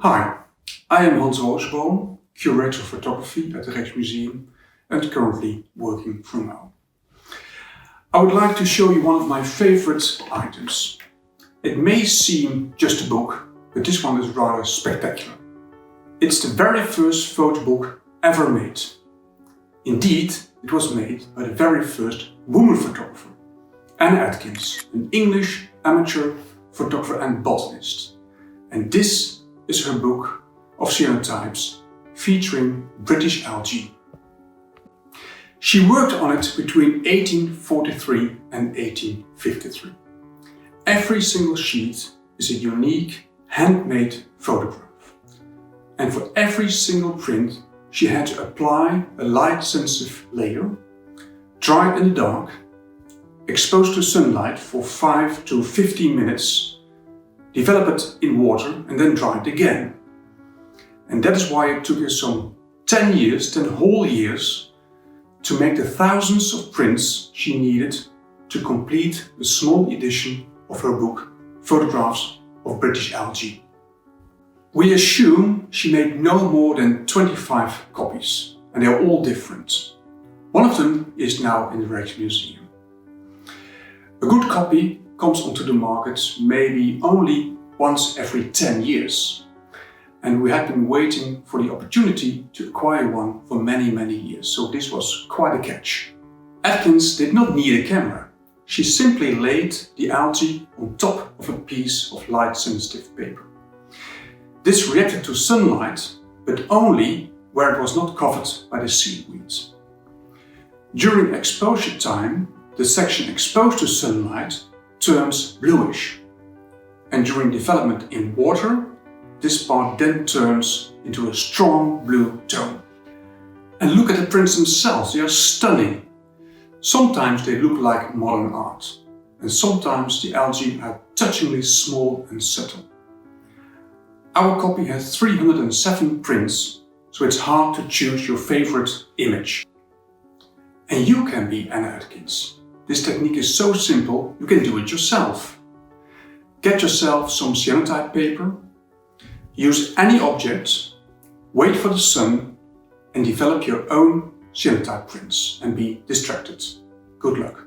Hi, I am Hans Rooseboom, Curator of Photography at the Rijksmuseum and currently working from home. I would like to show you one of my favorite items. It may seem just a book, but this one is rather spectacular. It's the very first photo book ever made. Indeed, it was made by the very first woman photographer, Anna Atkins, an English amateur photographer and botanist. And this is her book of cyanotypes featuring British algae. She worked on it between 1843 and 1853. Every single sheet is a unique handmade photograph. And for every single print she had to apply a light-sensitive layer, dry it in the dark, expose to sunlight for 5 to 15 minutes, develop it in water and then dry it again. And that is why it took her some 10 whole years, to make the thousands of prints she needed to complete the small edition of her book, Photographs of British Algae. We assume she made no more than 25 copies, and they are all different. One of them is now in the Rijksmuseum. A good copy comes onto the market maybe only once every 10 years. And we had been waiting for the opportunity to acquire one for many years, so this was quite a catch. Atkins did not need a camera. She simply laid the algae on top of a piece of light-sensitive paper. This reacted to sunlight, but only where it was not covered by the seaweeds. During exposure time, the section exposed to sunlight turns bluish. And during development in water, this part then turns into a strong blue tone. And look at the prints themselves, they are stunning. Sometimes they look like modern art, and sometimes the algae are touchingly small and subtle. Our copy has 307 prints, so it's hard to choose your favorite image. And you can be Anna Atkins. This technique is so simple, you can do it yourself. Get yourself some cyanotype paper, use any object, wait for the sun, and develop your own cyanotype prints and be distracted. Good luck.